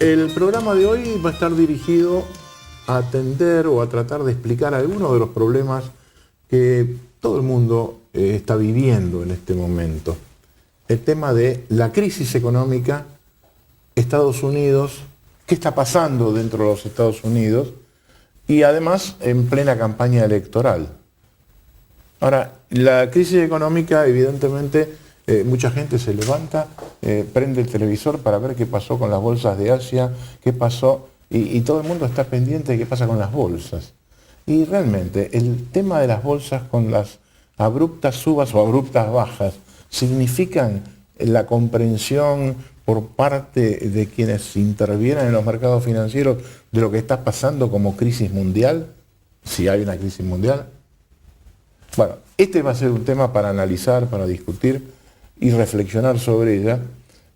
El programa de hoy va a estar dirigido a atender o a tratar de explicar algunos de los problemas que todo el mundo está viviendo en este momento. El tema de la crisis económica, Estados Unidos, qué está pasando dentro de los Estados Unidos y además en plena campaña electoral. Ahora, la crisis económica, evidentemente, mucha gente se levanta, prende el televisor para ver qué pasó con las bolsas de Asia, qué pasó, y todo el mundo está pendiente de qué pasa con las bolsas. Y realmente, el tema de las bolsas con las abruptas subas o abruptas bajas, significan la comprensión por parte de quienes intervienen en los mercados financieros de lo que está pasando como crisis mundial, si hay una crisis mundial. Bueno, este va a ser un tema para analizar, para discutir y reflexionar sobre ella,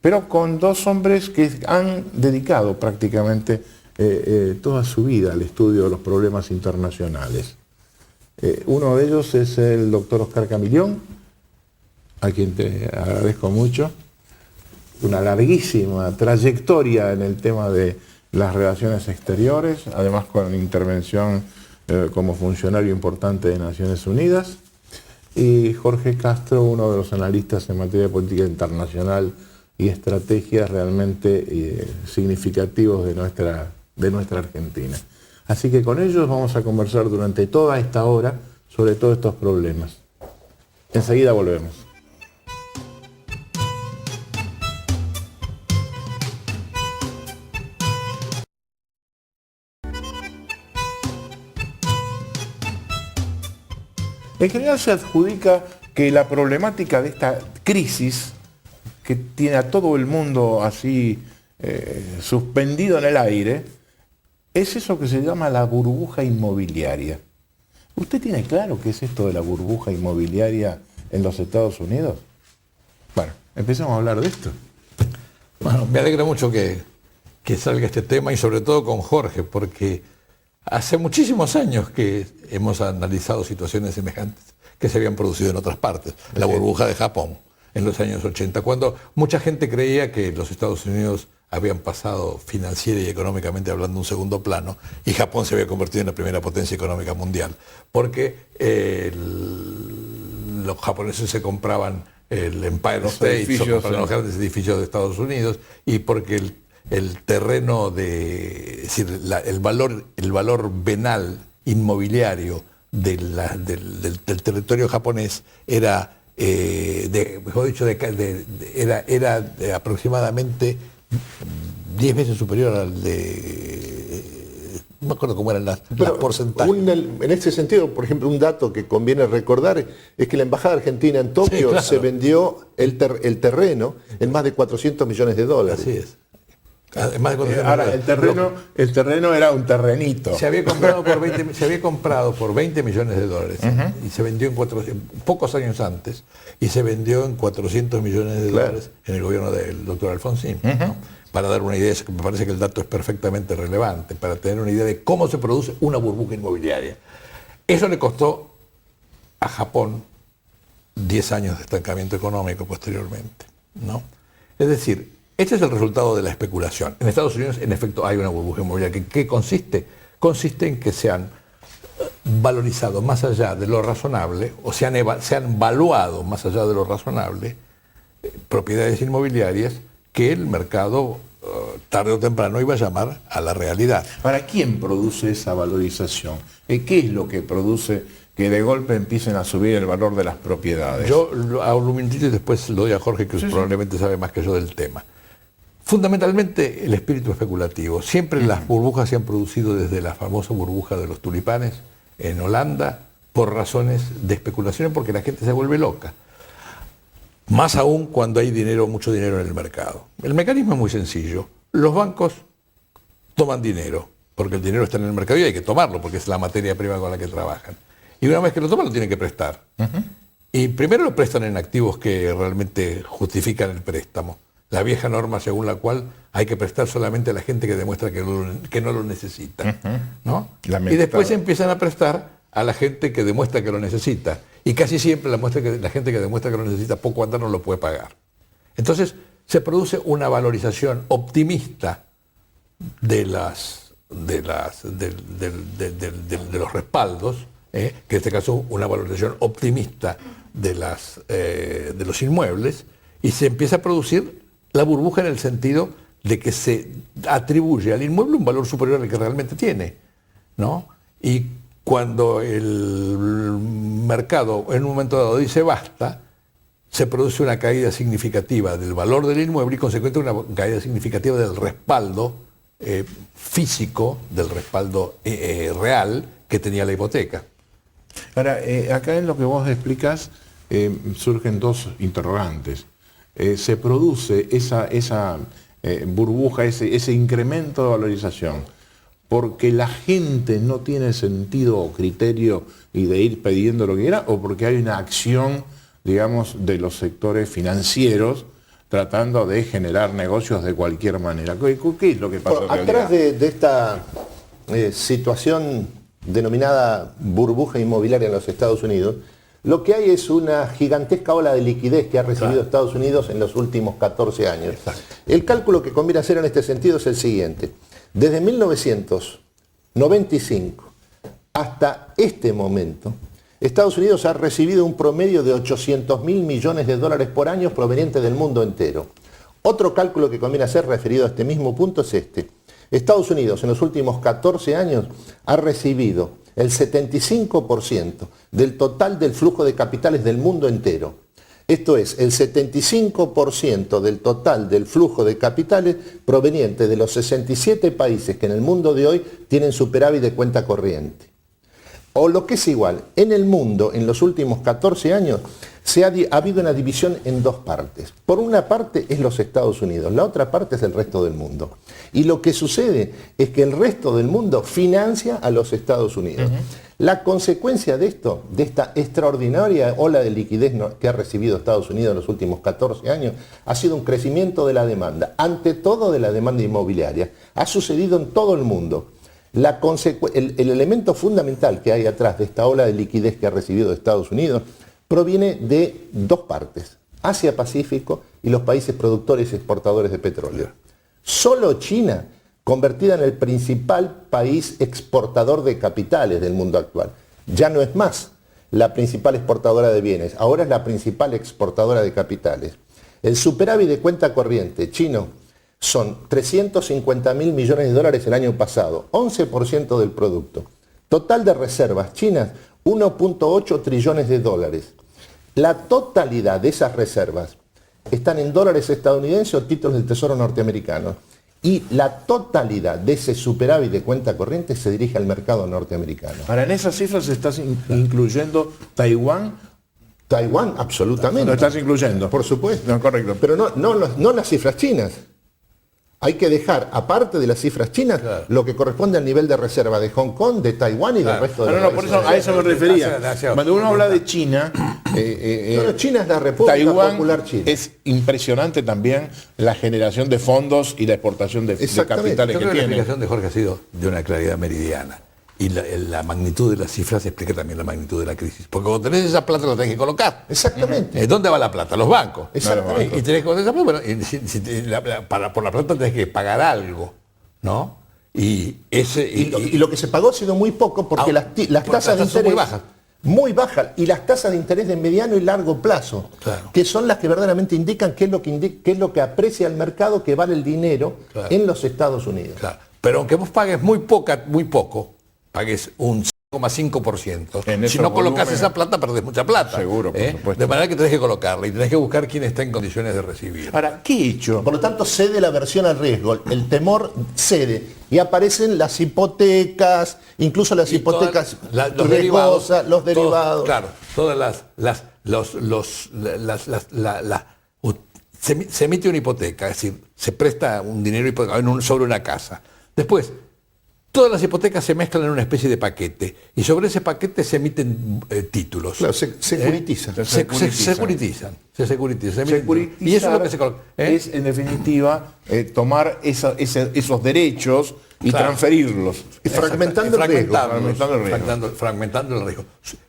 pero con dos hombres que han dedicado prácticamente toda su vida al estudio de los problemas internacionales. Uno de ellos es el doctor Oscar Camillón, a quien te agradezco mucho, una larguísima trayectoria en el tema de las relaciones exteriores, además con intervención como funcionario importante de Naciones Unidas, y Jorge Castro, uno de los analistas en materia de política internacional y estrategias realmente significativos de nuestra Argentina. Así que con ellos vamos a conversar durante toda esta hora sobre todos estos problemas. Enseguida volvemos. En general se adjudica que la problemática de esta crisis, que tiene a todo el mundo así suspendido en el aire, es eso que se llama la burbuja inmobiliaria. ¿Usted tiene claro qué es esto de la burbuja inmobiliaria en los Estados Unidos? Bueno, empecemos a hablar de esto. Bueno, me alegra mucho que salga este tema y sobre todo con Jorge, porque hace muchísimos años que hemos analizado situaciones semejantes que se habían producido en otras partes. La burbuja de Japón en los años 80, cuando mucha gente creía que los Estados Unidos habían pasado financiera y económicamente hablando un segundo plano y Japón se había convertido en la primera potencia económica mundial, porque los japoneses se compraban el Empire State, los grandes edificios de Estados Unidos, y porque el terreno es decir, el valor venal inmobiliario del territorio japonés era era aproximadamente 10 veces superior al no me acuerdo cómo eran las porcentajes. En ese sentido, por ejemplo, un dato que conviene recordar es que la Embajada Argentina en Tokio, sí, claro, se vendió el terreno en más de 400 millones de dólares. Así es. Ahora, el terreno era un terrenito. Se había comprado por 20 millones de dólares y se vendió pocos años antes, y se vendió en 400 millones de dólares en el gobierno del doctor Alfonsín. ¿No? Para dar una idea, me parece que el dato es perfectamente relevante, para tener una idea de cómo se produce una burbuja inmobiliaria. Eso le costó a Japón 10 años de estancamiento económico posteriormente, ¿no? Es decir, este es el resultado de la especulación. En Estados Unidos, en efecto, hay una burbuja inmobiliaria. ¿Qué consiste? Consiste en que se han valorizado más allá de lo razonable, o se han valuado más allá de lo razonable, propiedades inmobiliarias que el mercado tarde o temprano iba a llamar a la realidad. ¿Para quién produce esa valorización? ¿Qué es lo que produce que de golpe empiecen a subir el valor de las propiedades? Yo hablo un minutito y después lo doy a Jorge, que probablemente sabe más que yo del tema. Fundamentalmente el espíritu especulativo. Siempre las burbujas se han producido desde la famosa burbuja de los tulipanes en Holanda por razones de especulación, porque la gente se vuelve loca. Más aún cuando hay mucho dinero en el mercado. El mecanismo es muy sencillo. Los bancos toman dinero, porque el dinero está en el mercado y hay que tomarlo, porque es la materia prima con la que trabajan. Y una vez que lo toman, lo tienen que prestar. Y primero lo prestan en activos que realmente justifican el préstamo. La vieja norma según la cual hay que prestar solamente a la gente que demuestra que no lo necesita, ¿no? Y después empiezan a prestar a la gente que demuestra que lo necesita. Y casi siempre la gente que demuestra que lo necesita poco antes no lo puede pagar. Entonces se produce una valorización optimista de los respaldos, que en este caso una valorización optimista de los inmuebles, y se empieza a producir la burbuja en el sentido de que se atribuye al inmueble un valor superior al que realmente tiene, ¿no? Y cuando el mercado en un momento dado dice basta, se produce una caída significativa del valor del inmueble y consecuentemente una caída significativa del respaldo físico, del respaldo real que tenía la hipoteca. Ahora, acá en lo que vos explicas surgen dos interrogantes. Se produce esa burbuja, ese incremento de valorización, porque la gente no tiene sentido o criterio y de ir pidiendo lo que quiera, o porque hay una acción, digamos, de los sectores financieros tratando de generar negocios de cualquier manera. ¿Qué es lo que pasa en realidad? Atrás de esta situación denominada burbuja inmobiliaria en los Estados Unidos, lo que hay es una gigantesca ola de liquidez que ha recibido Estados Unidos en los últimos 14 años. Exacto. El cálculo que conviene hacer en este sentido es el siguiente. Desde 1995 hasta este momento, Estados Unidos ha recibido un promedio de 800.000 millones de dólares por año provenientes del mundo entero. Otro cálculo que conviene hacer referido a este mismo punto es este. Estados Unidos en los últimos 14 años ha recibido el 75% del total del flujo de capitales del mundo entero. Esto es, el 75% del total del flujo de capitales proveniente de los 67 países que en el mundo de hoy tienen superávit de cuenta corriente. O lo que es igual, en el mundo, en los últimos 14 años, ha habido una división en dos partes. Por una parte es los Estados Unidos, la otra parte es el resto del mundo. Y lo que sucede es que el resto del mundo financia a los Estados Unidos. La consecuencia de esto, de esta extraordinaria ola de liquidez que ha recibido Estados Unidos en los últimos 14 años, ha sido un crecimiento de la demanda, ante todo de la demanda inmobiliaria. Ha sucedido en todo el mundo. El elemento fundamental que hay atrás de esta ola de liquidez que ha recibido Estados Unidos proviene de dos partes, Asia-Pacífico y los países productores y exportadores de petróleo. Solo China, convertida en el principal país exportador de capitales del mundo actual, ya no es más la principal exportadora de bienes, ahora es la principal exportadora de capitales. El superávit de cuenta corriente chino son 350.000 millones de dólares el año pasado, 11% del producto. Total de reservas chinas, 1.8 trillones de dólares. La totalidad de esas reservas están en dólares estadounidenses o títulos del Tesoro norteamericano. Y la totalidad de ese superávit de cuenta corriente se dirige al mercado norteamericano. Ahora, en esas cifras estás incluyendo Taiwán. Taiwán, absolutamente. Lo estás incluyendo. Por supuesto. No, correcto. Pero no las cifras chinas. Hay que dejar, aparte de las cifras chinas, lo que corresponde al nivel de reserva de Hong Kong, de Taiwán y del resto de los por países. eso, a eso me refería. Cuando uno habla de China, China es la República Taiwán Popular China. Es impresionante también la generación de fondos y la exportación de capitales Yo creo que que la tiene. explicación de Jorge ha sido de una claridad meridiana. Y la magnitud de las cifras explica también la magnitud de la crisis. Porque cuando tenés esa plata la tenés que colocar. Exactamente. ¿Dónde va la plata? Los bancos. Exactamente. Y tenés que esa plata, bueno, por la plata tenés que pagar algo, ¿no? Y lo que se pagó ha sido muy poco porque las tasas de interés son muy bajas. Muy bajas. Y las tasas de interés de mediano y largo plazo, que son las que verdaderamente indican qué es lo que aprecia el mercado, que vale el dinero en los Estados Unidos. Claro. Pero aunque vos pagues muy poco, pagues un 5%. Si no colocas esa plata, perdés mucha plata. Seguro, por supuesto. De manera que tenés que colocarla y tenés que buscar quién está en condiciones de recibir. Ahora, ¿qué hecho? Por lo tanto, cede la aversión al riesgo, el temor cede. Y aparecen las hipotecas, incluso las hipotecas los derivados. Los derivados. Claro, todas se emite una hipoteca, es decir, se presta un dinero sobre una casa. Después, todas las hipotecas se mezclan en una especie de paquete y sobre ese paquete se emiten títulos. Claro, se securitizan. Se securitizan. Y eso es lo que se coloca. Es, en definitiva, tomar esos derechos y transferirlos. Y fragmentando el riesgo. Fragmentando el riesgo.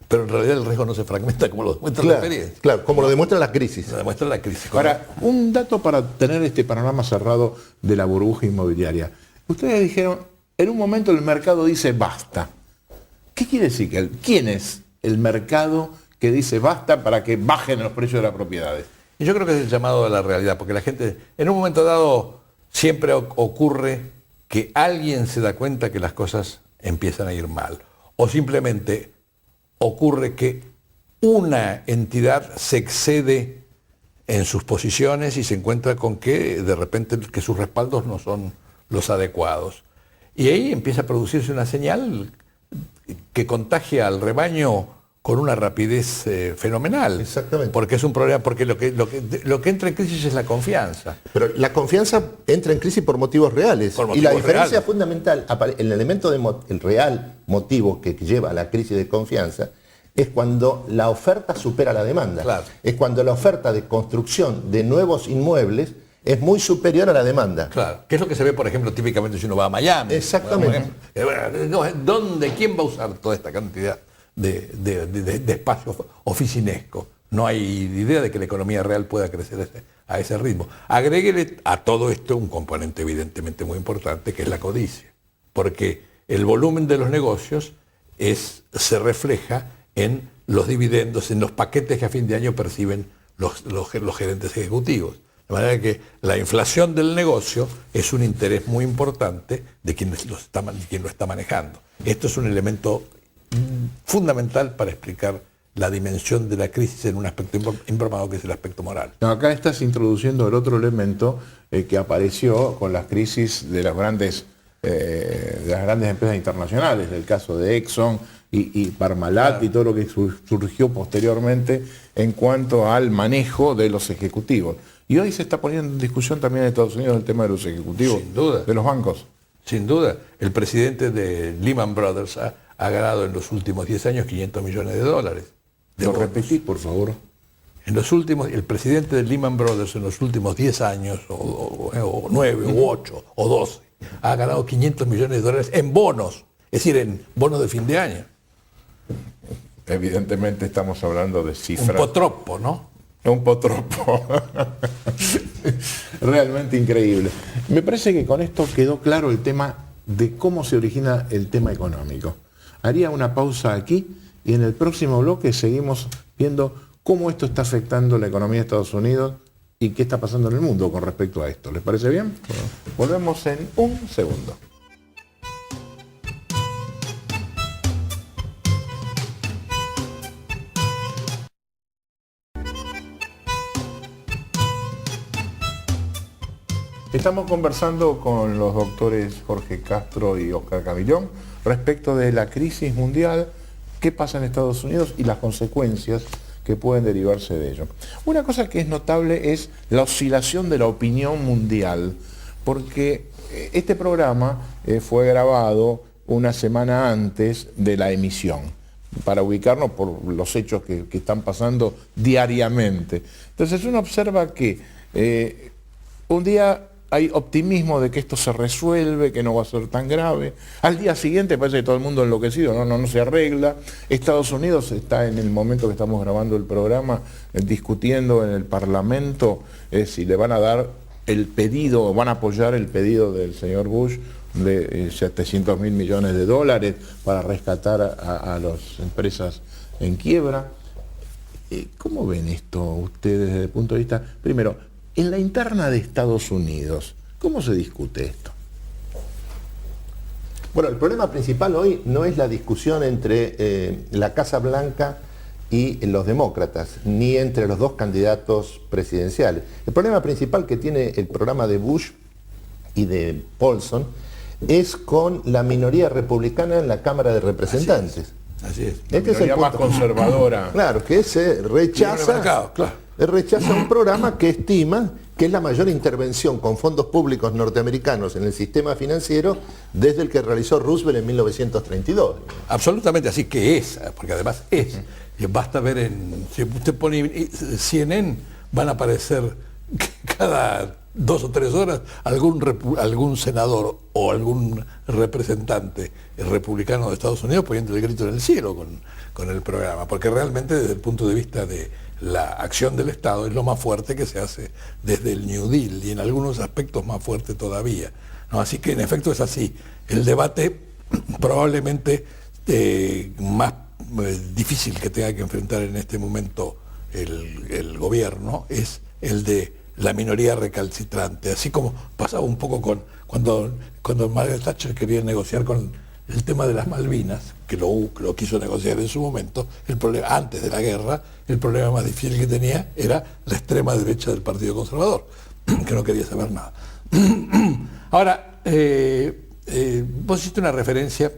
Pero en realidad el riesgo no se fragmenta como lo demuestra la experiencia. Claro, como lo demuestra la crisis. Lo demuestra la crisis. Ahora, un dato para tener este panorama cerrado de la burbuja inmobiliaria. Ustedes dijeron, en un momento el mercado dice basta. ¿Qué quiere decir? ¿Quién es el mercado que dice basta para que bajen los precios de las propiedades? Y yo creo que es el llamado a la realidad, porque la gente, en un momento dado, siempre ocurre que alguien se da cuenta que las cosas empiezan a ir mal. O simplemente ocurre que una entidad se excede en sus posiciones y se encuentra con que de repente que sus respaldos no son los adecuados. Y ahí empieza a producirse una señal que contagia al rebaño con una rapidez fenomenal. Exactamente. Porque es un problema, porque lo que entra en crisis es la confianza. Pero la confianza entra en crisis por motivos reales. Por y la motivos diferencia reales. fundamental, el elemento el real motivo que lleva a la crisis de confianza es cuando la oferta supera la demanda. Claro. Es cuando la oferta de construcción de nuevos inmuebles es muy superior a la demanda. Claro. ¿Qué es lo que se ve, por ejemplo, típicamente si uno va a Miami? Exactamente. ¿Quién va a usar toda esta cantidad de espacio oficinesco? No hay idea de que la economía real pueda crecer a ese ritmo. Agréguele a todo esto un componente evidentemente muy importante, que es la codicia. Porque el volumen de los negocios se refleja en los dividendos, en los paquetes que a fin de año perciben los gerentes ejecutivos. De manera que la inflación del negocio es un interés muy importante de quien lo está manejando. Esto es un elemento fundamental para explicar la dimensión de la crisis en un aspecto informado, que es el aspecto moral. No, acá estás introduciendo el otro elemento que apareció con las crisis de las grandes empresas internacionales, el caso de Exxon y Parmalat, claro, y todo lo que surgió posteriormente en cuanto al manejo de los ejecutivos. Y hoy se está poniendo en discusión también en Estados Unidos el tema de los ejecutivos, sin duda, de los bancos. Sin duda. El presidente de Lehman Brothers ha ganado en los últimos 10 años $500 millones. ¿Lo repetís, por favor? El presidente de Lehman Brothers en los últimos 10 años, o 9, o 8, o 12, ha ganado $500 millones en bonos, es decir, en bonos de fin de año. Evidentemente estamos hablando de cifras. Un potropo, ¿no? Un potropo. Realmente increíble. Me parece que con esto quedó claro el tema de cómo se origina el tema económico. Haría una pausa aquí y en el próximo bloque seguimos viendo cómo esto está afectando la economía de Estados Unidos y qué está pasando en el mundo con respecto a esto. ¿Les parece bien? Volvemos en un segundo. Estamos conversando con los doctores Jorge Castro y Oscar Camillón respecto de la crisis mundial, qué pasa en Estados Unidos y las consecuencias que pueden derivarse de ello. Una cosa que es notable es la oscilación de la opinión mundial, porque este programa fue grabado una semana antes de la emisión, para ubicarnos por los hechos que están pasando diariamente. Entonces uno observa que un día hay optimismo de que esto se resuelve, que no va a ser tan grave. Al día siguiente parece que todo el mundo enloquecido, no se arregla. Estados Unidos está en el momento que estamos grabando el programa discutiendo en el Parlamento si le van a dar el pedido, van a apoyar el pedido del señor Bush de $700 mil millones para rescatar a las empresas en quiebra. ¿Cómo ven esto ustedes desde el punto de vista, primero, en la interna de Estados Unidos, cómo se discute esto? Bueno, el problema principal hoy no es la discusión entre la Casa Blanca y los demócratas, ni entre los dos candidatos presidenciales. El problema principal que tiene el programa de Bush y de Paulson es con la minoría republicana en la Cámara de Representantes. Así es. Este es el punto más conservadora. Claro, que se rechaza, rechaza un programa que estima que es la mayor intervención con fondos públicos norteamericanos en el sistema financiero desde el que realizó Roosevelt en 1932. Absolutamente así que es, porque además es. Basta ver si usted pone CNN, van a aparecer cada 2 o 3 horas algún senador o algún representante republicano de Estados Unidos poniendo el grito en el cielo con el programa, porque realmente desde el punto de vista de la acción del Estado es lo más fuerte que se hace desde el New Deal y en algunos aspectos más fuerte todavía. ¿no? Así que en efecto es así. El debate probablemente más difícil que tenga que enfrentar en este momento el gobierno es el de la minoría recalcitrante, así como pasaba un poco cuando Margaret Thatcher quería negociar con el tema de las Malvinas, que lo quiso negociar en su momento, antes de la guerra, el problema más difícil que tenía era la extrema derecha del Partido Conservador, que no quería saber nada. Ahora, vos hiciste una referencia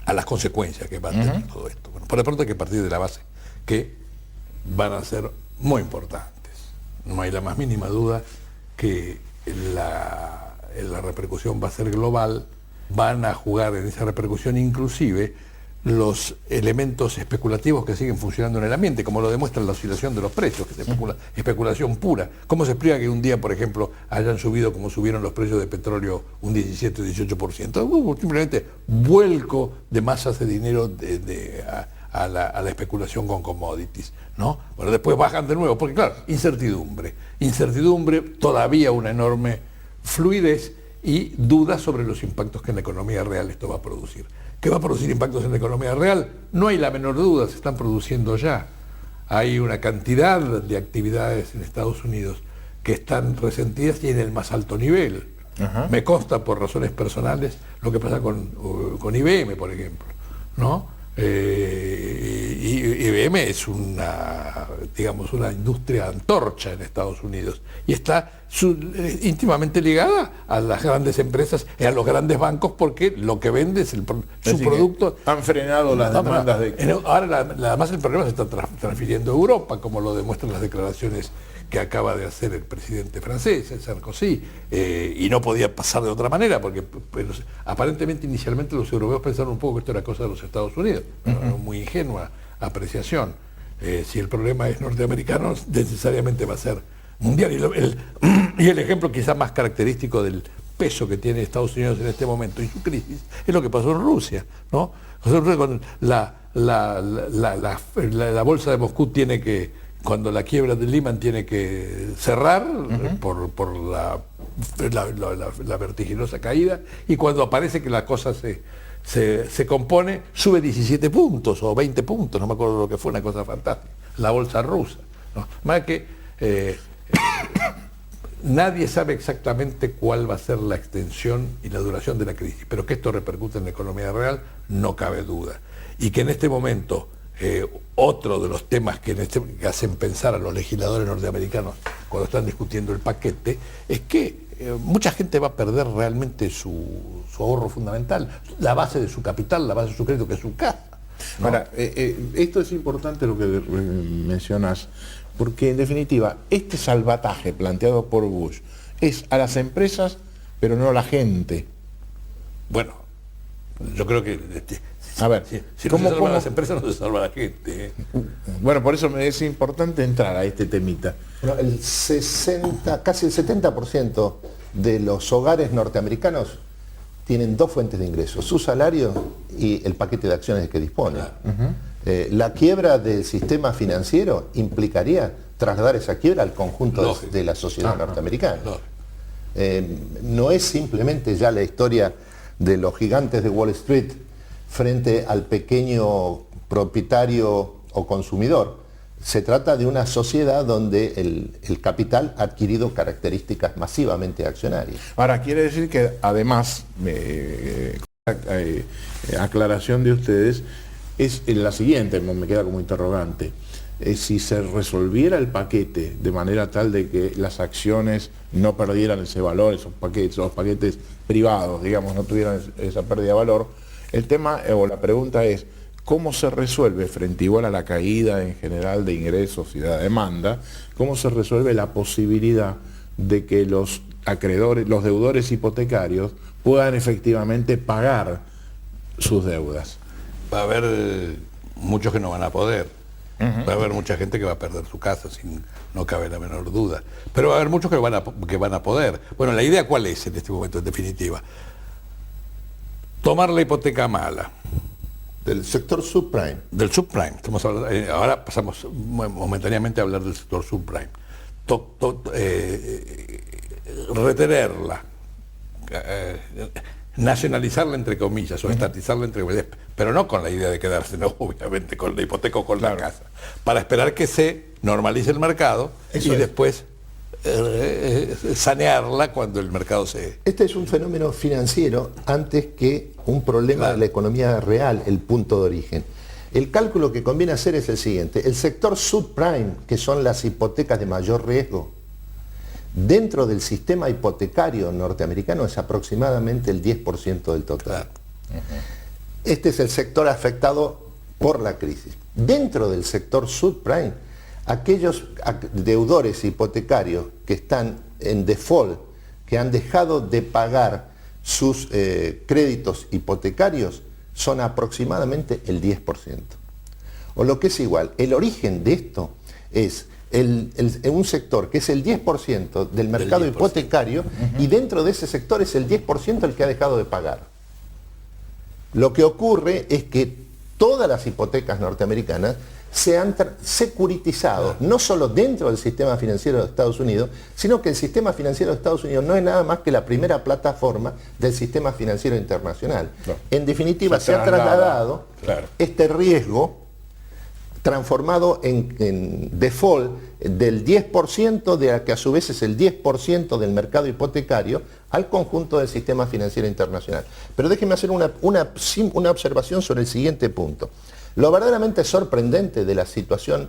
a las consecuencias que va a tener todo esto. Bueno, por de pronto hay que partir de la base que van a ser muy importantes. No hay la más mínima duda que la repercusión va a ser global. Van a jugar en esa repercusión inclusive los elementos especulativos que siguen funcionando en el ambiente, como lo demuestra la oscilación de los precios, que es especulación pura. ¿Cómo se explica que un día, por ejemplo, hayan subido como subieron los precios de petróleo un 17 o 18%? Hubo simplemente vuelco de masas de dinero a la especulación con commodities, ¿no? Bueno, después bajan de nuevo, porque claro, incertidumbre, todavía una enorme fluidez y dudas sobre los impactos que en la economía real esto va a producir. ¿Qué va a producir impactos en la economía real? No hay la menor duda, se están produciendo ya. Hay una cantidad de actividades en Estados Unidos que están resentidas y en el más alto nivel. Me consta por razones personales lo que pasa con IBM, por ejemplo, ¿no? IBM es una industria antorcha en Estados Unidos y está íntimamente ligada a las grandes empresas y a los grandes bancos, porque lo que vende es su producto. Han frenado las demandas de... Ahora además el problema se está transfiriendo a Europa, como lo demuestran las declaraciones que acaba de hacer el presidente francés, Sarkozy, y no podía pasar de otra manera, porque aparentemente inicialmente los europeos pensaron un poco que esto era cosa de los Estados Unidos, muy ingenua apreciación. Si el problema es norteamericano, necesariamente va a ser mundial. Y el ejemplo quizás más característico del peso que tiene Estados Unidos en este momento y su crisis es lo que pasó en Rusia, ¿no? Con la bolsa de Moscú cuando la quiebra de Lehman tiene que cerrar por la vertiginosa caída, y cuando aparece que la cosa se compone, sube 17 puntos o 20 puntos, no me acuerdo lo que fue, una cosa fantástica, la bolsa rusa, ¿no? Más que nadie sabe exactamente cuál va a ser la extensión y la duración de la crisis, pero que esto repercute en la economía real no cabe duda. Y que en este momento otro de los temas que hacen pensar a los legisladores norteamericanos cuando están discutiendo el paquete es que mucha gente va a perder realmente su ahorro fundamental, la base de su capital, la base de su crédito, que es su casa, ¿no? Ahora, esto es importante lo que mencionas, porque en definitiva este salvataje planteado por Bush es a las empresas pero no a la gente. Bueno, yo creo que a ver, si no se salvan las empresas, no se salva la gente. Bueno, por eso me es importante entrar a este temita. Bueno, casi el 70% de los hogares norteamericanos tienen dos fuentes de ingresos: su salario y el paquete de acciones de que dispone. La quiebra del sistema financiero implicaría trasladar esa quiebra al conjunto de la sociedad norteamericana. No es simplemente ya la historia de los gigantes de Wall Street frente al pequeño propietario o consumidor. Se trata de una sociedad donde el capital ha adquirido características masivamente accionarias. Ahora, quiere decir que además, aclaración de ustedes, es la siguiente, me queda como interrogante. Si se resolviera el paquete de manera tal de que las acciones no perdieran ese valor, esos paquetes privados, digamos, no tuvieran esa pérdida de valor, el tema o la pregunta es, ¿cómo se resuelve, frente igual a la caída en general de ingresos y de la demanda, cómo se resuelve la posibilidad de que los acreedores, los deudores hipotecarios puedan efectivamente pagar sus deudas? Va a haber muchos que no van a poder. Va a haber mucha gente que va a perder su casa, no cabe la menor duda. Pero va a haber muchos que van a poder. Bueno, ¿la idea cuál es en este momento, en definitiva? Tomar la hipoteca mala. Del sector subprime. Del subprime. Estamos hablando, ahora pasamos momentáneamente a hablar del sector subprime. Retenerla, nacionalizarla entre comillas o estatizarla entre comillas, pero no con la idea de quedarse, no, obviamente con la hipoteca o con la casa, para esperar que se normalice el mercado y después sanearla cuando el mercado se... Este es un fenómeno financiero antes que un problema de la economía real, el punto de origen. El cálculo que conviene hacer es el siguiente: el sector subprime, que son las hipotecas de mayor riesgo, dentro del sistema hipotecario norteamericano es aproximadamente el 10% del total. Este es el sector afectado por la crisis. Dentro del sector subprime, aquellos deudores hipotecarios que están en default, que han dejado de pagar sus créditos hipotecarios, son aproximadamente el 10%. O lo que es igual, el origen de esto es un sector que es el 10% del mercado hipotecario, y dentro de ese sector es el 10% el que ha dejado de pagar. Lo que ocurre es que todas las hipotecas norteamericanas se han securitizado, no solo dentro del sistema financiero de Estados Unidos, sino que el sistema financiero de Estados Unidos no es nada más que la primera plataforma del sistema financiero internacional. En definitiva, se ha trasladado este riesgo transformado en default del 10%, de la que a su vez es el 10% del mercado hipotecario, al conjunto del sistema financiero internacional. Pero déjenme hacer una observación sobre el siguiente punto. Lo verdaderamente sorprendente de la situación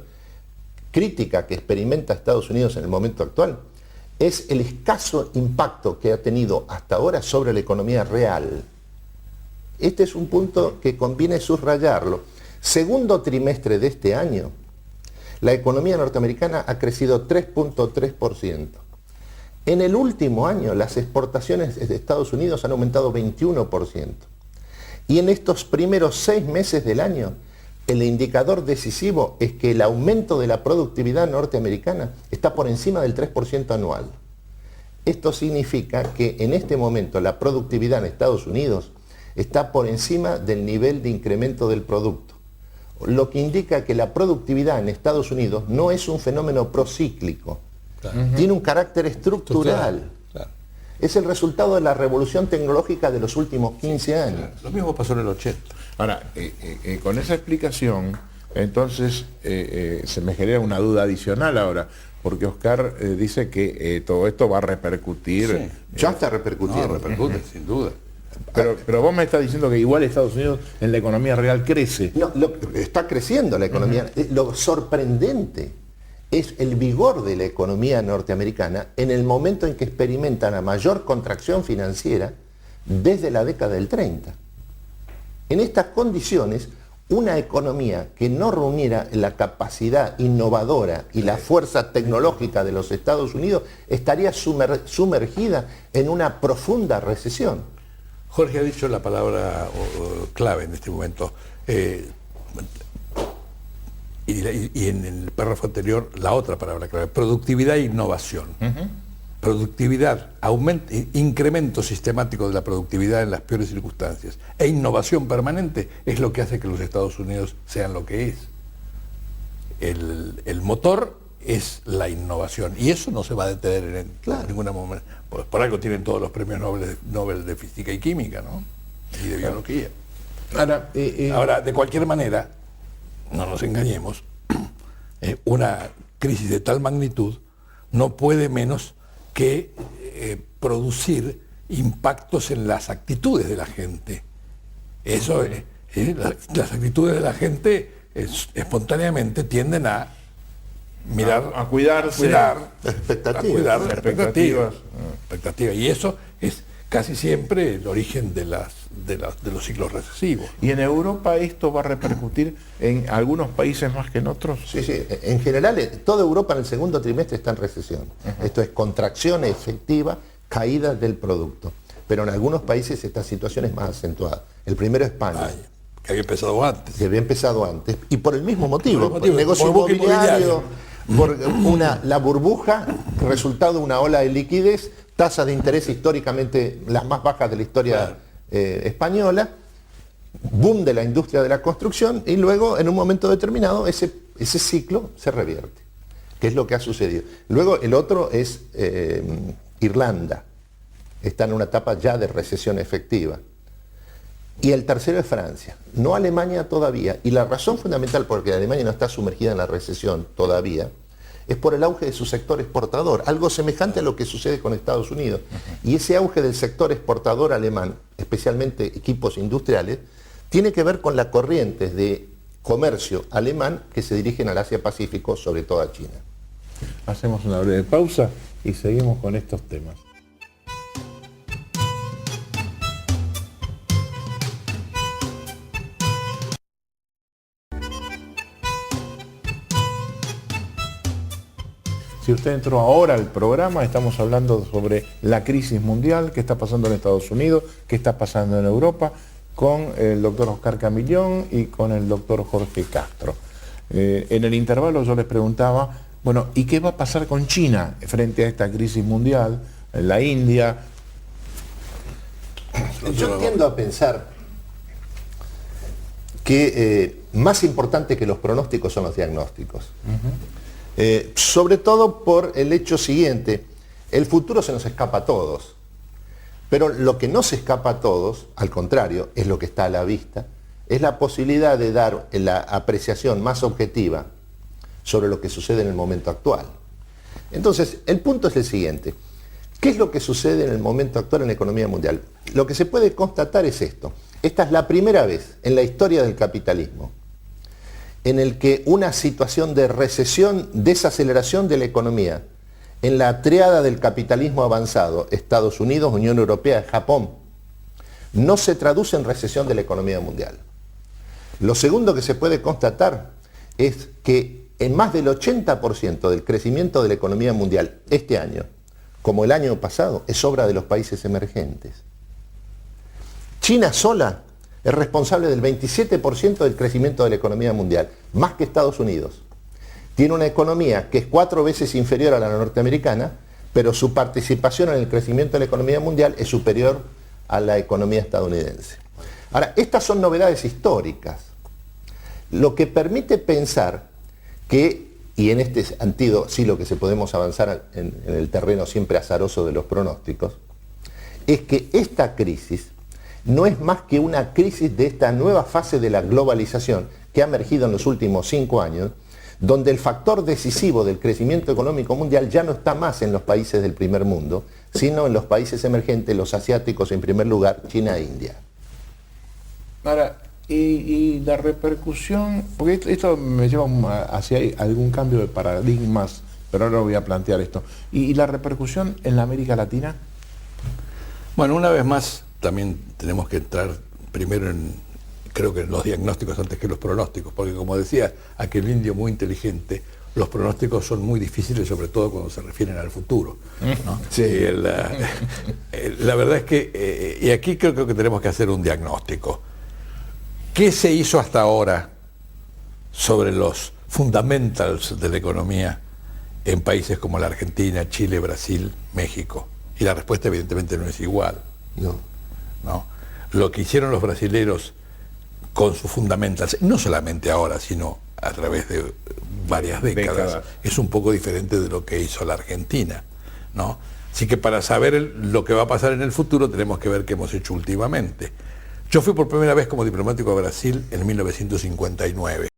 crítica que experimenta Estados Unidos en el momento actual es el escaso impacto que ha tenido hasta ahora sobre la economía real. Este es un punto que conviene subrayarlo. Segundo trimestre de este año, la economía norteamericana ha crecido 3.3%. En el último año, las exportaciones de Estados Unidos han aumentado 21%. Y en estos primeros 6 meses del año, el indicador decisivo es que el aumento de la productividad norteamericana está por encima del 3% anual. Esto significa que en este momento la productividad en Estados Unidos está por encima del nivel de incremento del producto, lo que indica que la productividad en Estados Unidos no es un fenómeno procíclico, tiene un carácter estructural. Es el resultado de la revolución tecnológica de los últimos 15 años. Lo mismo pasó en el 80. Ahora, con esa explicación, entonces se me genera una duda adicional ahora, porque Oscar dice que todo esto va a repercutir. Ya está repercutiendo. No, repercute, sin duda. Pero vos me estás diciendo que igual Estados Unidos en la economía real crece. No, está creciendo la economía. Lo sorprendente es el vigor de la economía norteamericana en el momento en que experimentan la mayor contracción financiera desde la década del 30. En estas condiciones, una economía que no reuniera la capacidad innovadora y la fuerza tecnológica de los Estados Unidos estaría sumergida en una profunda recesión. Jorge ha dicho la palabra clave en este momento. Y en el párrafo anterior, la otra palabra clave: productividad e innovación. Productividad, incremento sistemático de la productividad en las peores circunstancias, e innovación permanente es lo que hace que los Estados Unidos sean lo que es. El motor es la innovación, y eso no se va a detener en ninguna momento. Por algo tienen todos los premios Nobel de Física y Química, ¿no? Y de Biología. Ahora, de cualquier manera, no nos engañemos, una crisis de tal magnitud no puede menos que producir impactos en las actitudes de la gente. Eso, las actitudes de la gente espontáneamente tienden a mirar, a cuidarse, expectativas. Y eso es casi siempre el origen de los ciclos recesivos. ¿Y en Europa esto va a repercutir en algunos países más que en otros? Sí. En general, toda Europa en el segundo trimestre está en recesión. Esto es contracción efectiva, caída del producto. Pero en algunos países esta situación es más acentuada. El primero es España. Que había empezado antes. Y por el mismo motivo. Por el negocio inmobiliario, por la burbuja, resultado de una ola de liquidez, tasas de interés históricamente las más bajas de la historia española, boom de la industria de la construcción, y luego en un momento determinado ese ciclo se revierte, que es lo que ha sucedido. Luego el otro es Irlanda. está en una etapa ya de recesión efectiva. Y el tercero es Francia, no Alemania todavía. Y la razón fundamental por la que Alemania no está sumergida en la recesión todavía es por el auge de su sector exportador, algo semejante a lo que sucede con Estados Unidos. Y ese auge del sector exportador alemán, especialmente equipos industriales, tiene que ver con las corrientes de comercio alemán que se dirigen al Asia-Pacífico, sobre todo a China. Hacemos una breve pausa y seguimos con estos temas. Si usted entró ahora al programa, estamos hablando sobre la crisis mundial, qué está pasando en Estados Unidos, qué está pasando en Europa, con el doctor Oscar Camillón y con el doctor Jorge Castro. En el intervalo yo les preguntaba, bueno, ¿y qué va a pasar con China frente a esta crisis mundial? La India. Yo tiendo a pensar que más importante que los pronósticos son los diagnósticos. Sobre todo por el hecho siguiente, el futuro se nos escapa a todos, pero lo que no se escapa a todos, al contrario, es lo que está a la vista, es la posibilidad de dar la apreciación más objetiva sobre lo que sucede en el momento actual. Entonces, el punto es el siguiente: ¿qué es lo que sucede en el momento actual en la economía mundial? Lo que se puede constatar es esto: esta es la primera vez en la historia del capitalismo en el que una situación de recesión, desaceleración de la economía, en la triada del capitalismo avanzado, Estados Unidos, Unión Europea, Japón, no se traduce en recesión de la economía mundial. Lo segundo que se puede constatar es que en más del 80% del crecimiento de la economía mundial este año, como el año pasado, es obra de los países emergentes. China sola es responsable del 27% del crecimiento de la economía mundial, más que Estados Unidos. Tiene una economía que es 4 veces inferior a la norteamericana, pero su participación en el crecimiento de la economía mundial es superior a la economía estadounidense. Ahora, estas son novedades históricas, lo que permite pensar que, y en este sentido sí lo que se podemos avanzar en el terreno siempre azaroso de los pronósticos, es que esta crisis no es más que una crisis de esta nueva fase de la globalización que ha emergido en los últimos 5 años, donde el factor decisivo del crecimiento económico mundial ya no está más en los países del primer mundo, sino en los países emergentes, los asiáticos en primer lugar, China e India. Ahora, y la repercusión, porque esto me lleva hacia algún cambio de paradigmas, pero ahora voy a plantear esto. ¿Y la repercusión en la América Latina? Bueno, una vez más, también tenemos que entrar primero creo que en los diagnósticos antes que los pronósticos, porque como decía aquel indio muy inteligente, los pronósticos son muy difíciles, sobre todo cuando se refieren al futuro, ¿no? Sí. La verdad es que, y aquí creo que tenemos que hacer un diagnóstico. ¿Qué se hizo hasta ahora sobre los fundamentals de la economía en países como la Argentina, Chile, Brasil, México? Y la respuesta evidentemente no es igual. ¿No? Lo que hicieron los brasileros con sus fundamentals, no solamente ahora, sino a través de varias décadas, es un poco diferente de lo que hizo la Argentina, ¿no? Así que para saber lo que va a pasar en el futuro tenemos que ver qué hemos hecho últimamente. Yo fui por primera vez como diplomático a Brasil en 1959.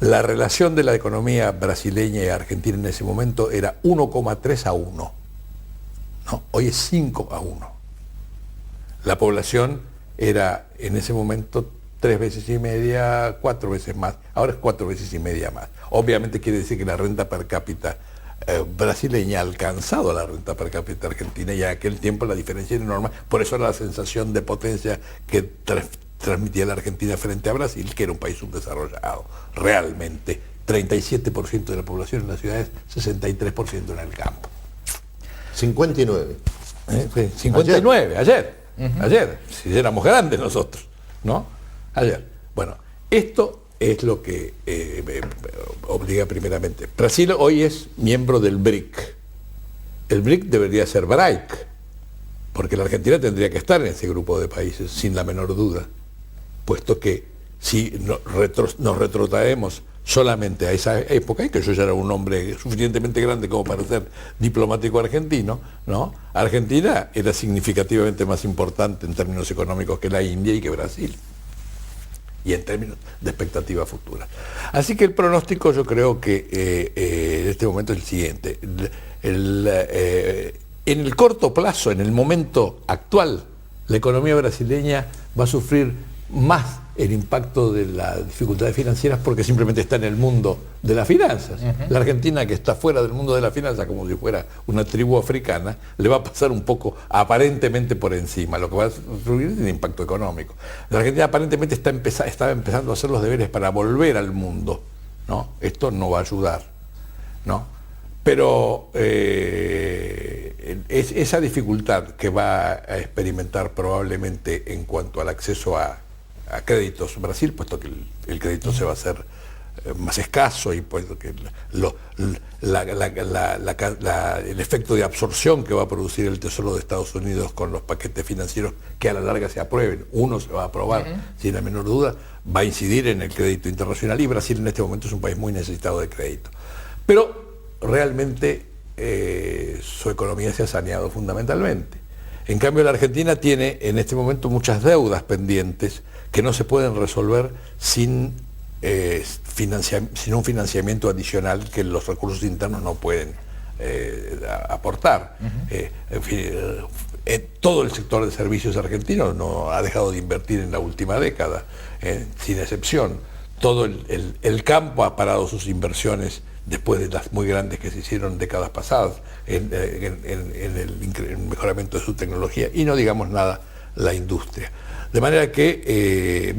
La relación de la economía brasileña y argentina en ese momento era 1,3 a 1. ¿No? Hoy es 5 a 1. La población era en ese momento 3 veces y media, 4 veces más. Ahora es 4 veces y media más. Obviamente quiere decir que la renta per cápita brasileña ha alcanzado la renta per cápita argentina, y en aquel tiempo la diferencia era enorme. Por eso era la sensación de potencia que transmitía la Argentina frente a Brasil, que era un país subdesarrollado. Realmente, 37% de la población en las ciudades, 63% en el campo. 59. 59, ayer. Ayer, si éramos grandes nosotros, ¿no? Ayer. Bueno, esto es lo que obliga primeramente. Brasil hoy es miembro del BRIC. El BRIC debería ser BRAIC, porque la Argentina tendría que estar en ese grupo de países, sin la menor duda, puesto que si nos retrotraemos solamente a esa época, y que yo ya era un hombre suficientemente grande como para ser diplomático argentino, ¿no? Argentina era significativamente más importante en términos económicos que la India y que Brasil, y en términos de expectativa futura. Así que el pronóstico yo creo que en este momento es el siguiente. En el corto plazo, en el momento actual, la economía brasileña va a sufrir más el impacto de las dificultades financieras porque simplemente está en el mundo de las finanzas. La Argentina, que está fuera del mundo de las finanzas, como si fuera una tribu africana, le va a pasar un poco aparentemente por encima. Lo que va a sufrir es el impacto económico. La Argentina aparentemente estaba empezando a hacer los deberes para volver al mundo, ¿no? Esto no va a ayudar, ¿no? Pero esa dificultad que va a experimentar probablemente en cuanto al acceso a créditos Brasil, puesto que el crédito se va a hacer más escaso y puesto que el efecto de absorción que va a producir el Tesoro de Estados Unidos con los paquetes financieros que a la larga se aprueben, uno se va a aprobar sin la menor duda, va a incidir en el crédito internacional, y Brasil en este momento es un país muy necesitado de crédito. Pero realmente su economía se ha saneado fundamentalmente. En cambio, la Argentina tiene en este momento muchas deudas pendientes que no se pueden resolver sin un financiamiento adicional que los recursos internos no pueden aportar. Todo el sector de servicios argentino no ha dejado de invertir en la última década, sin excepción. Todo el campo ha parado sus inversiones después de las muy grandes que se hicieron décadas pasadas en el mejoramiento de su tecnología, y no digamos nada la industria. De manera que,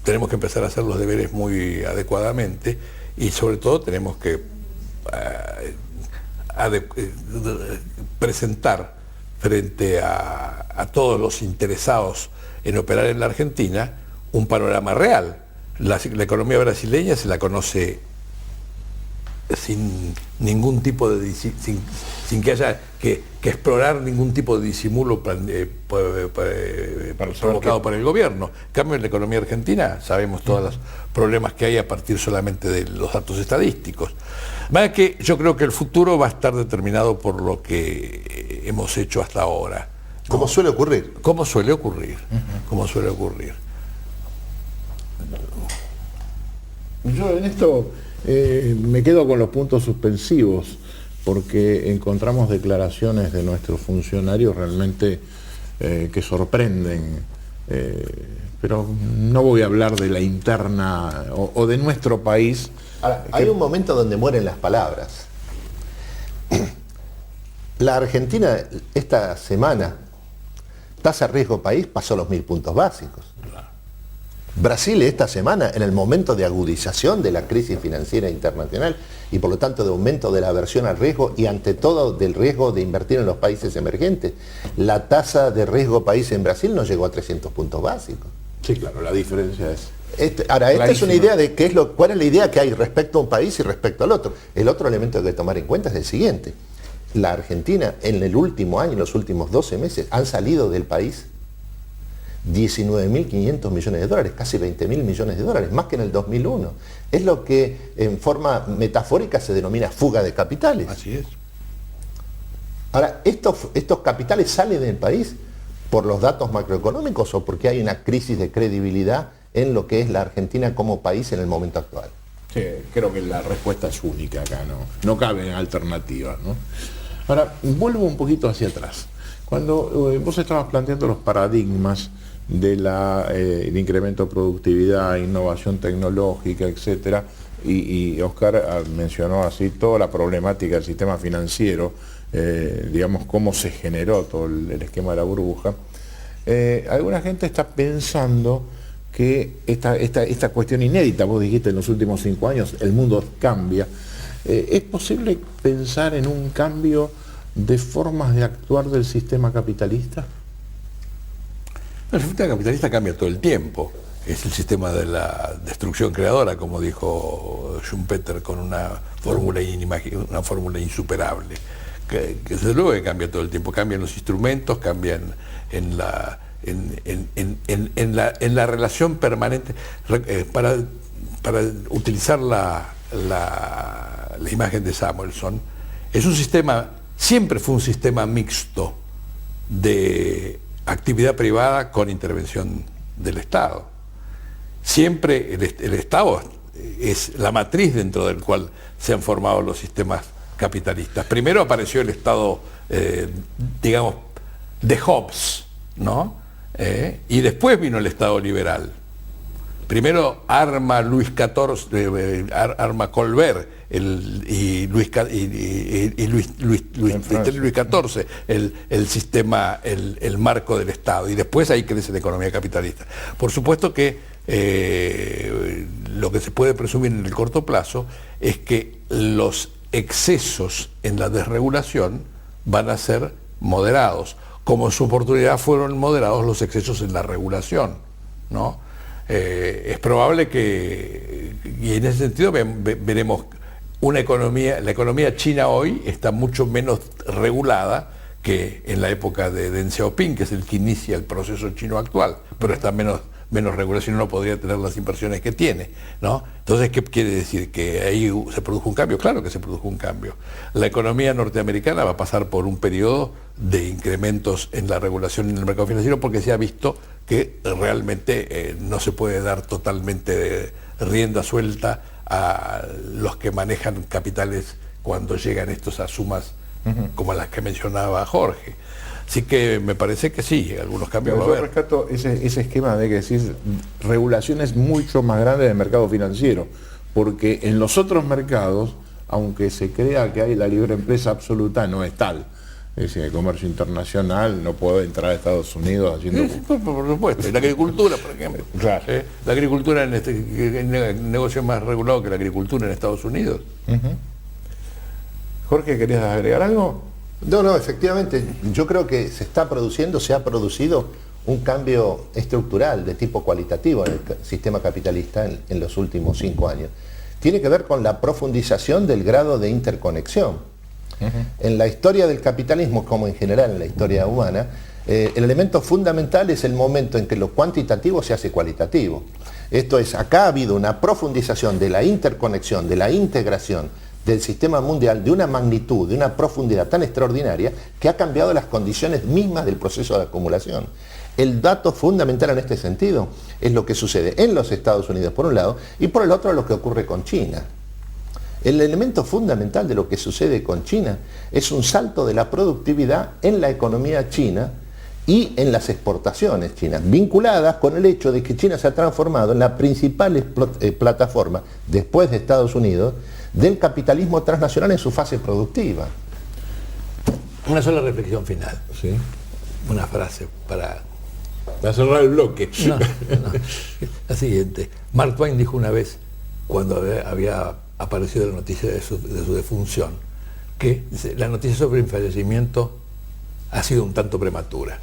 tenemos que empezar a hacer los deberes muy adecuadamente, y sobre todo tenemos que presentar frente a todos los interesados en operar en la Argentina un panorama real. La economía brasileña se la conoce sin ningún tipo de sin que haya que explorar ningún tipo de disimulo provocado por el gobierno. En cambio, en la economía argentina sabemos todos los problemas que hay a partir solamente de los datos estadísticos. Más que yo creo que el futuro va a estar determinado por lo que hemos hecho hasta ahora, ¿no? Como suele ocurrir. Como suele ocurrir, como suele ocurrir. Yo en esto me quedo con los puntos suspensivos, porque encontramos declaraciones de nuestros funcionarios realmente que sorprenden, pero no voy a hablar de la interna o de nuestro país. Ahora, hay un momento donde mueren las palabras. La Argentina esta semana, tasa riesgo país, pasó los 1000 puntos básicos. Brasil esta semana, en el momento de agudización de la crisis financiera internacional y por lo tanto de aumento de la aversión al riesgo y ante todo del riesgo de invertir en los países emergentes, la tasa de riesgo país en Brasil no llegó a 300 puntos básicos. Sí, claro, la diferencia es... Ahora, esta es una idea de cuál es la idea que hay respecto a un país y respecto al otro. El otro elemento que hay que tomar en cuenta es el siguiente. La Argentina en el último año, en los últimos 12 meses, han salido del país 19.500 millones de dólares, casi 20.000 millones de dólares, más que en el 2001. Es lo que en forma metafórica se denomina fuga de capitales. Así es. Ahora, ¿estos capitales salen del país por los datos macroeconómicos o porque hay una crisis de credibilidad en lo que es la Argentina como país en el momento actual? Sí, creo que la respuesta es única acá, no caben alternativas, ¿no? Ahora, vuelvo un poquito hacia atrás. Cuando vos estabas planteando los paradigmas del incremento de productividad, innovación tecnológica, etcétera, y Oscar mencionó así toda la problemática del sistema financiero, digamos cómo se generó todo el esquema de la burbuja. Alguna gente está pensando que esta cuestión inédita, vos dijiste en los últimos 5 años, el mundo cambia. ¿Es posible pensar en un cambio de formas de actuar del sistema capitalista? El sistema capitalista cambia todo el tiempo. Es el sistema de la destrucción creadora, como dijo Schumpeter, con una fórmula insuperable. Que desde luego que cambia todo el tiempo. Cambian los instrumentos, cambian en la relación permanente. Para para utilizar la imagen de Samuelson, es un sistema, siempre fue un sistema mixto de actividad privada con intervención del Estado. Siempre el Estado es la matriz dentro del cual se han formado los sistemas capitalistas. Primero apareció el Estado, digamos, de Hobbes, ¿no? Y después vino el Estado liberal. Primero arma Luis XIV, arma Colbert y Luis XIV el sistema, el marco del Estado, y después ahí crece la economía capitalista. Por supuesto que lo que se puede presumir en el corto plazo es que los excesos en la desregulación van a ser moderados, como en su oportunidad fueron moderados los excesos en la regulación, ¿no? Es probable que, y en ese sentido veremos una economía, la economía china hoy está mucho menos regulada que en la época de Deng Xiaoping, que es el que inicia el proceso chino actual, pero está menos regulación, no podría tener las inversiones que tiene, ¿no? Entonces, ¿qué quiere decir? ¿Que ahí se produjo un cambio? Claro que se produjo un cambio. La economía norteamericana va a pasar por un periodo de incrementos en la regulación en el mercado financiero, porque se ha visto que realmente no se puede dar totalmente rienda suelta a los que manejan capitales cuando llegan estos a sumas como las que mencionaba Jorge. Así que me parece que sí, algunos cambios va a haber. Yo rescato ese esquema de que decís regulaciones mucho más grandes del mercado financiero, porque en los otros mercados, aunque se crea que hay la libre empresa absoluta, no es tal. Es decir, el comercio internacional no puede entrar a Estados Unidos haciendo... Sí, por supuesto. Y la agricultura, por ejemplo. Claro. La agricultura en el negocio más regulado que la agricultura en Estados Unidos. Jorge, ¿querías agregar algo? No, efectivamente, yo creo que se ha producido un cambio estructural de tipo cualitativo en el sistema capitalista en los últimos 5 años. Tiene que ver con la profundización del grado de interconexión. En la historia del capitalismo, como en general en la historia humana, el elemento fundamental es el momento en que lo cuantitativo se hace cualitativo. Esto es, acá ha habido una profundización de la interconexión, de la integración del sistema mundial de una magnitud, de una profundidad tan extraordinaria que ha cambiado las condiciones mismas del proceso de acumulación. El dato fundamental en este sentido es lo que sucede en los Estados Unidos por un lado y por el otro lo que ocurre con China. El elemento fundamental de lo que sucede con China es un salto de la productividad en la economía china y en las exportaciones chinas, vinculadas con el hecho de que China se ha transformado en la principal plataforma, después de Estados Unidos, del capitalismo transnacional en su fase productiva. Una sola reflexión final. Sí. Una frase para cerrar el bloque. No. La siguiente. Mark Twain dijo una vez, cuando había aparecido la noticia de su defunción, que la noticia sobre el fallecimiento ha sido un tanto prematura.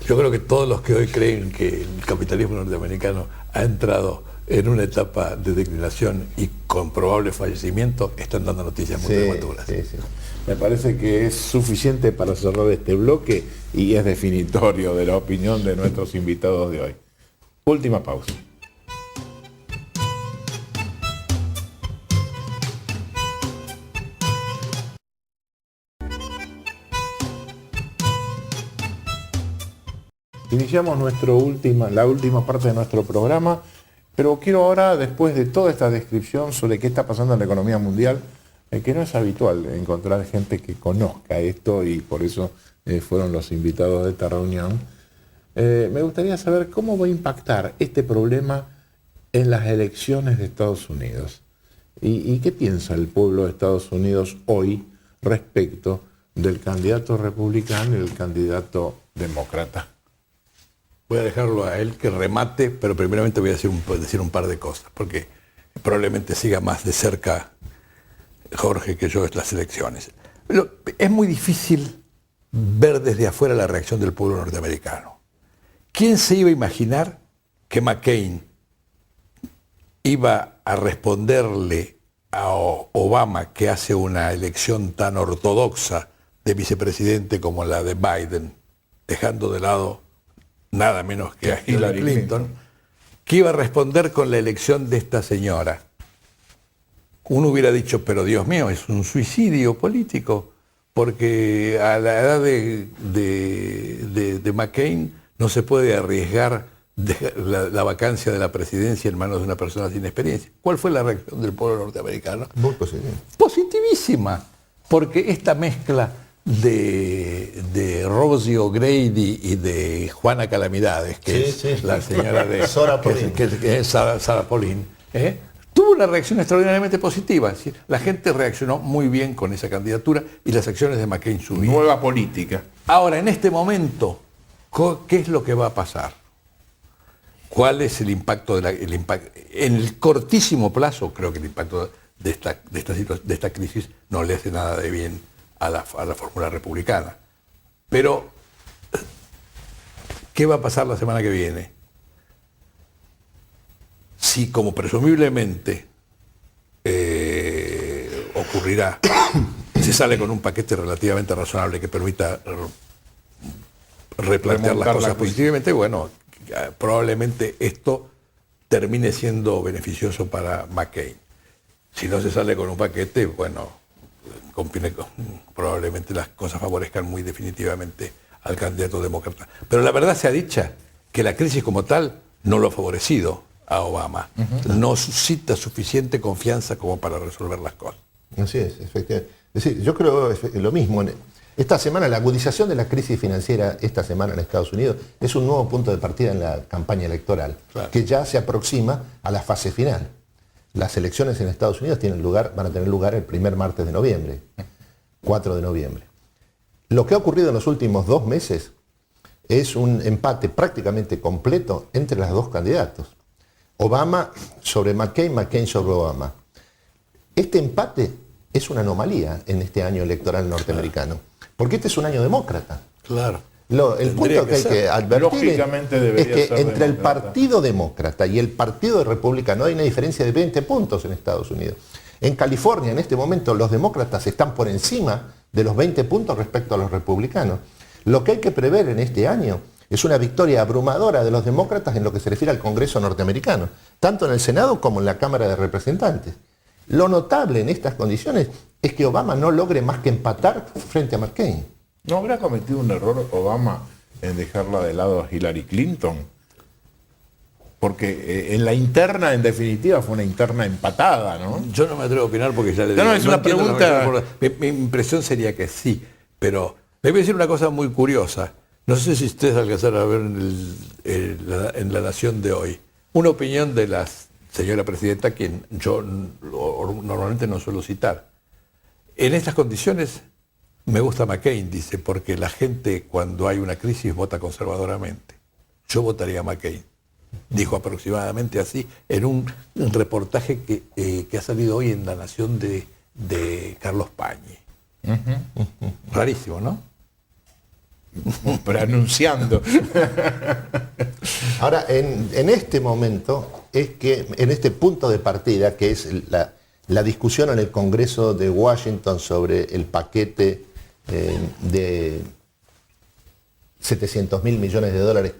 Yo creo que todos los que hoy creen que el capitalismo norteamericano ha entrado en una etapa de declinación y con probable fallecimiento están dando noticias muy prematuras. Sí. Me parece que es suficiente para cerrar este bloque y es definitorio de la opinión de nuestros invitados de hoy. Última pausa. Iniciamos la última parte de nuestro programa, pero quiero ahora, después de toda esta descripción sobre qué está pasando en la economía mundial, que no es habitual encontrar gente que conozca esto y por eso fueron los invitados de esta reunión, me gustaría saber cómo va a impactar este problema en las elecciones de Estados Unidos. ¿Y qué piensa el pueblo de Estados Unidos hoy respecto del candidato republicano y del candidato demócrata? Voy a dejarlo a él que remate, pero primeramente voy a decir un par de cosas, porque probablemente siga más de cerca Jorge que yo las elecciones. Pero es muy difícil ver desde afuera la reacción del pueblo norteamericano. ¿Quién se iba a imaginar que McCain iba a responderle a Obama, que hace una elección tan ortodoxa de vicepresidente como la de Biden, dejando de lado nada menos que a Hillary Clinton, ¿Qué iba a responder con la elección de esta señora? Uno hubiera dicho, pero Dios mío, es un suicidio político, porque a la edad de McCain no se puede arriesgar la vacancia de la presidencia en manos de una persona sin experiencia. ¿Cuál fue la reacción del pueblo norteamericano? Muy positiva. Positivísima, porque esta mezcla de Rosie O'Grady y de Juana Calamidades, que es la señora de Sarah Paulin. que es Sarah Paulin, tuvo una reacción extraordinariamente positiva. Es decir, la gente reaccionó muy bien con esa candidatura y las acciones de McCain subieron. Nueva política. Ahora, en este momento, ¿qué es lo que va a pasar? ¿Cuál es el impacto en el cortísimo plazo? Creo que el impacto de esta crisis no le hace nada de bien a la fórmula republicana. Pero, ¿qué va a pasar la semana que viene? Si, como presumiblemente ocurrirá, se sale con un paquete relativamente razonable que permita replantear las cosas positivamente, bueno, probablemente esto termine siendo beneficioso para McCain. Si no se sale con un paquete, bueno, probablemente las cosas favorezcan muy definitivamente al candidato demócrata. Pero la verdad sea dicha, que la crisis como tal no lo ha favorecido a Obama. No suscita suficiente confianza como para resolver las cosas. Así es, efectivamente. Es decir, yo creo lo mismo. Esta semana, la agudización de la crisis financiera esta semana en Estados Unidos es un nuevo punto de partida en la campaña electoral, claro, que ya se aproxima a la fase final. Las elecciones en Estados Unidos van a tener lugar el primer martes de noviembre, 4 de noviembre. Lo que ha ocurrido en los últimos 2 meses es un empate prácticamente completo entre los dos candidatos. Obama sobre McCain, McCain sobre Obama. Este empate es una anomalía en este año electoral norteamericano, porque este es un año demócrata. Claro. El punto que hay que advertir es que entre el Partido Demócrata y el Partido Republicano hay una diferencia de 20 puntos en Estados Unidos. En California, en este momento, los demócratas están por encima de los 20 puntos respecto a los republicanos. Lo que hay que prever en este año es una victoria abrumadora de los demócratas en lo que se refiere al Congreso norteamericano, tanto en el Senado como en la Cámara de Representantes. Lo notable en estas condiciones es que Obama no logre más que empatar frente a McCain. ¿No habrá cometido un error Obama en dejarla de lado a Hillary Clinton? Porque en la interna, en definitiva, fue una interna empatada, ¿no? Yo no me atrevo a opinar porque ya le digo. No, es una pregunta. Mi impresión sería que sí, pero le voy a decir una cosa muy curiosa. No sé si ustedes alcanzaron a ver en La Nación de hoy una opinión de la señora presidenta, quien yo normalmente no suelo citar. En estas condiciones me gusta McCain, dice, porque la gente cuando hay una crisis vota conservadoramente. Yo votaría a McCain. Dijo aproximadamente así en un reportaje que ha salido hoy en La Nación de Carlos Pañi. Rarísimo, ¿no? Pero anunciando. Ahora, en este momento, en este punto de partida, que es la discusión en el Congreso de Washington sobre el paquete de 700.000 millones de dólares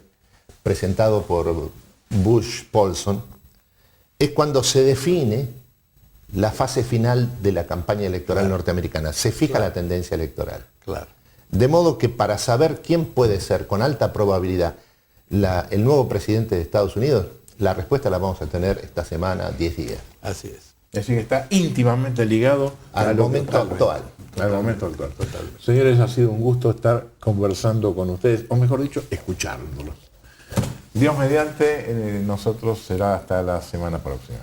presentado por Bush-Paulson, es cuando se define la fase final de la campaña electoral norteamericana. Se fija la tendencia electoral. Claro. De modo que para saber quién puede ser con alta probabilidad el nuevo presidente de Estados Unidos, la respuesta la vamos a tener esta semana, 10 días. Así es. Es decir, que está íntimamente ligado al momento actual. Al momento actual, totalmente. Señores, ha sido un gusto estar conversando con ustedes, o mejor dicho, escuchándolos. Dios mediante, nosotros será hasta la semana próxima.